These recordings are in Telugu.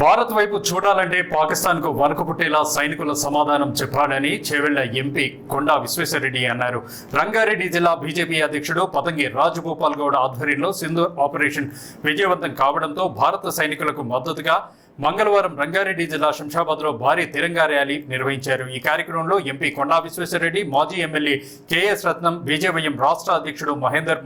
భారత్ వైపు చూడాలంటే పాకిస్తాన్ కు వణుకు పుట్టేలా సైనికుల సమాధానం చెప్పాలని చేవెళ్ల ఎంపీ కొండా విశ్వేశ్వరరెడ్డి అన్నారు. రంగారెడ్డి జిల్లా బీజేపీ అధ్యక్షుడు పతంగి రాజగోపాల్ గౌడ్ ఆధ్వర్యంలో సింధూర్ ఆపరేషన్ విజయవంతం కావడంతో భారత సైనికులకు మద్దతుగా మంగళవారం రంగారెడ్డి జిల్లా శంషాబాద్లో భారీ తిరంగా ర్యాలీ నిర్వహించారు. ఈ కార్యక్రమంలో ఎంపీ కొండా విశ్వేశ్వరరెడ్డి, మాజీ ఎమ్మెల్యే కేఎస్ రత్నం, బీజేవైఎం రాష్ట్ర అధ్యక్షుడు మహేందర్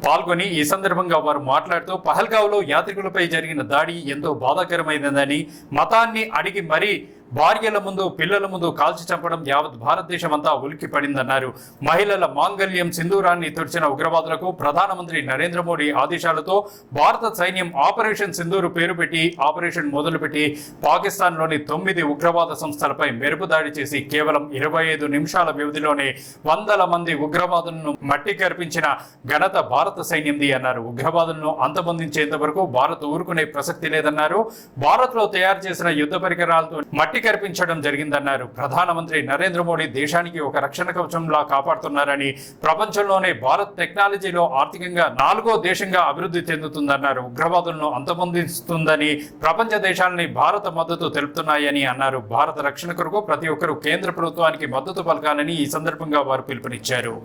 పాల్గొని ఈ సందర్భంగా వారు మాట్లాడుతూ పహల్గావ్లో యాత్రికులపై జరిగిన దాడి ఎంతో బాధాకరమైనదని, మతాన్ని అడిగి మరీ భార్యల ముందు పిల్లల ముందు కాల్చి చంపడం యావత్ భారతదేశం అంతా ఉలిక్కి పడిందన్నారు. మహిళల మాంగళ్యం సింధూరాన్ని తుడిచిన ఉగ్రవాదులకు ప్రధానమంత్రి నరేంద్ర మోడీ ఆదేశాలతో భారత సైన్యం ఆపరేషన్ సింధూరు పేరు పెట్టి ఆపరేషన్ మొదలుపెట్టి పాకిస్తాన్లోని 9 ఉగ్రవాద సంస్థలపై మెరుపు దాడి చేసి కేవలం 25 నిమిషాల వ్యవధిలోనే వందల మంది ఉగ్రవాదులను మట్టి కర్పించిన ఘనత భారత సైన్యంది అన్నారు. ఉగ్రవాదులను అంతమొందించేంత వరకు భారత్ ఊరుకునే ప్రసక్తి లేదన్నారు. భారత్లో తయారు చేసిన యుద్ధ పరికరాలతో మట్టి కల్పించడం జరిగిందన్నారు. ప్రధానమంత్రి నరేంద్ర మోడీ దేశానికి ఒక రక్షణ కవచంలా కాపాడుతున్నారని, ప్రపంచంలోనే భారత్ టెక్నాలజీలో ఆర్థికంగా 4వ దేశంగా అభివృద్ధి చెందుతుందన్నారు. ఉగ్రవాదులను అంతమొందిస్తుందని ప్రపంచ దేశాలని భారత మద్దతు తెలుపుతున్నాయని అన్నారు. భారత రక్షణ కొరకు ప్రతి ఒక్కరూ కేంద్ర ప్రభుత్వానికి మద్దతు పలకాలని ఈ సందర్భంగా వారు పిలుపునిచ్చారు.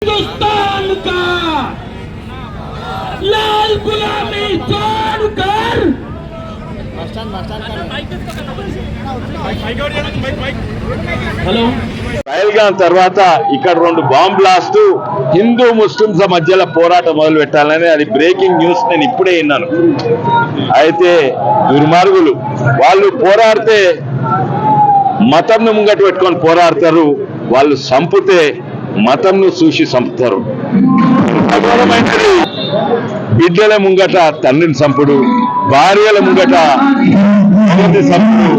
हिंदुस्तान का लाल गुलामी छोड़कर హలో పహల్గాం తర్వాత ఇక్కడ 2 బాంబ్ బ్లాస్ట్ హిందూ ముస్లింల మధ్యలో పోరాటం మొదలు పెట్టాలని అది బ్రేకింగ్ న్యూస్ నేను ఇప్పుడే విన్నాను. అయితే దుర్మార్గులు వాళ్ళు పోరాడితే మతంను ముంగట పెట్టుకొని పోరాడతారు, వాళ్ళు సంపుతే మతంను చూసి చంపుతారు. బిడ్డల ముంగట తండ్రిని చంపుడు, భార్యల ముంగట చంపుడు.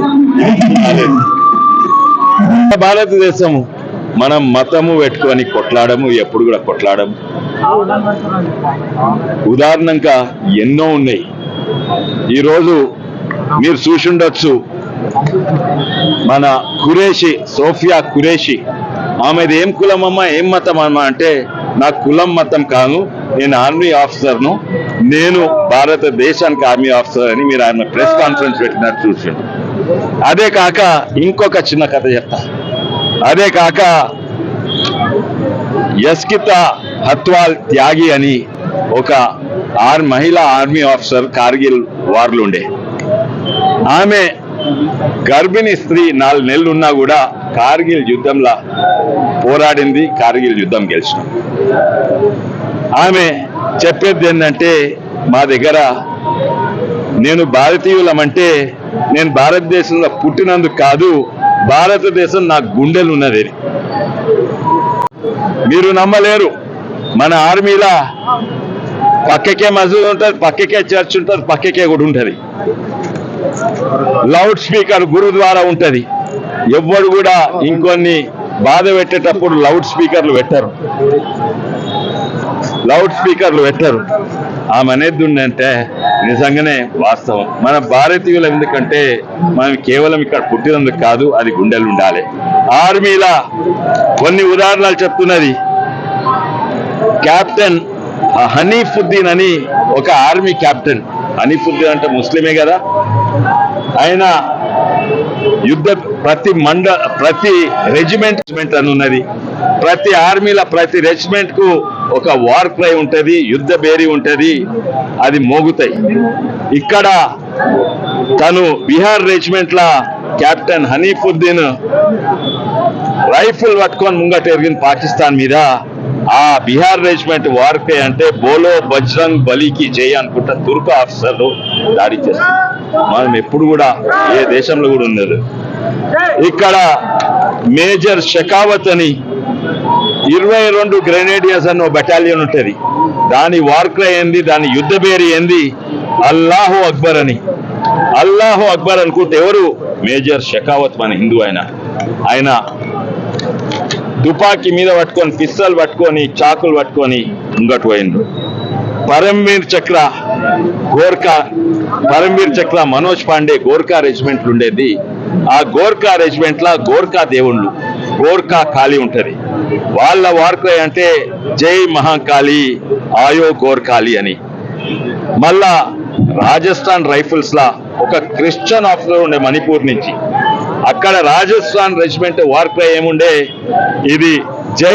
భారతదేశం మనం మతము పెట్టుకొని కొట్లాడము, ఎప్పుడు కూడా కొట్లాడము. ఉదాహరణంగా ఎన్నో ఉన్నాయి. ఈరోజు మీరు చూసి ఉండొచ్చు, మన కురేషి, సోఫియా కురేషి, ఆమెది ఏం కులం అమ్మా, ఏం మతం అమ్మా అంటే, నా కులం మతం కాను, నేను ఆర్మీ ఆఫీసర్ను, నేను భారతదేశానికి ఆర్మీ ఆఫీసర్ అని మీరు ఆయన ప్రెస్ కాన్ఫరెన్స్ పెట్టినట్టు చూసిండు. అదే కాక ఇంకొక చిన్న కథ చెప్తా. అదే కాక యస్కితా హత్వాల్ త్యాగి అని ఒక మహిళా ఆర్మీ ఆఫీసర్ కార్గిల్ వార్లు ఉండే. ఆమె గర్భిణీ స్త్రీ 4 నెలలు ఉన్నా కూడా కార్గిల్ యుద్ధంలో పోరాడింది, కార్గిల్ యుద్ధం గెలిచిన. ఆమె చెప్పేది ఏంటంటే, మా దగ్గర నేను భారతీయులమంటే నేను భారతదేశంలో పుట్టినందుకు కాదు, భారతదేశం నా గుండెలు ఉన్నది. మీరు నమ్మలేరు, మన ఆర్మీలా పక్కకే మసీదు ఉంటుంది, పక్కకే చర్చ్ ఉంటుంది, పక్కకే గుడి ఉంటుంది, లౌడ్ స్పీకర్ గురుద్వారా ఉంటుంది. ఎవ్వడు కూడా ఇంకొన్ని బాధ పెట్టేటప్పుడు లౌడ్ స్పీకర్లు పెట్టరు. ఆమె అనేది ఉందంటే నిజంగానే వాస్తవం. మన భారతీయులు ఎందుకంటే మనం కేవలం ఇక్కడ పుట్టినందుకు కాదు, అది గుండెలు ఉండాలి. ఆర్మీలా కొన్ని ఉదాహరణలు చెప్తున్నది. కెప్టెన్ హనీఫుద్దీన్ అని ఒక ఆర్మీ కెప్టెన్. హనీఫుద్దీన్ అంటే ముస్లిమే కదా. ఆయన యుద్ధ ప్రతి రెజిమెంట్ అని ఉన్నది. ప్రతి ఆర్మీల ప్రతి రెజిమెంట్ కు ఒక వార్ క్రై ఉంటది, యుద్ధ బేరీ ఉంటది, అది మోగుతాయి. ఇక్కడ తను బీహార్ రెజిమెంట్ లా కెప్టెన్ హనీఫుద్దీన్ రైఫిల్ పట్టుకొని ముంగట ఎరిగిన పాకిస్తాన్ మీద. ఆ బీహార్ రెజిమెంట్ వార్ క్రై అంటే బోలో బజరంగ్ బలికి జై అనుకుంటా తుర్క్ ఆఫీసర్లు దాడి చేస్తారు. మనం ఎప్పుడు కూడా ఏ దేశంలో కూడా ఉన్నది. ఇక్కడ మేజర్ షెకావత్ అని 22 గ్రెనేడియర్స్ అన్న బెటాలియన్ ఉంటుంది. దాని వార్ క్రై ఏంది, దాని యుద్ధ బేరీ ఏంది, అల్లాహు అక్బర్ అని. అల్లాహు అక్బర్ అనుకుంటే ఎవరు? మేజర్ షెకావత్, మన హిందూ ఆయన తుపాకీ మీద పట్టుకొని, పిస్తల్ పట్టుకొని, చాకులు పట్టుకొని ముంగటు పోయిండు. పరమ్వీర్ చక్ర మనోజ్ పాండే గోర్ఖా రెజిమెంట్లు ఉండేది. ఆ గోర్ఖా రెజిమెంట్ లా గోర్ఖా దేవుళ్ళు, గోర్ఖా కాళీ ఉంటది. వాళ్ళ వార్క్రై అంటే జై మహాకాళి ఆయో గోర్ఖాలి అని. మళ్ళా రాజస్థాన్ రైఫిల్స్ లా ఒక క్రిస్టియన్ ఆఫీసర్ ఉండే మణిపూర్ నుంచి. అక్కడ రాజస్థాన్ రెజిమెంట్ వార్క్రై ఏముండే, ఇది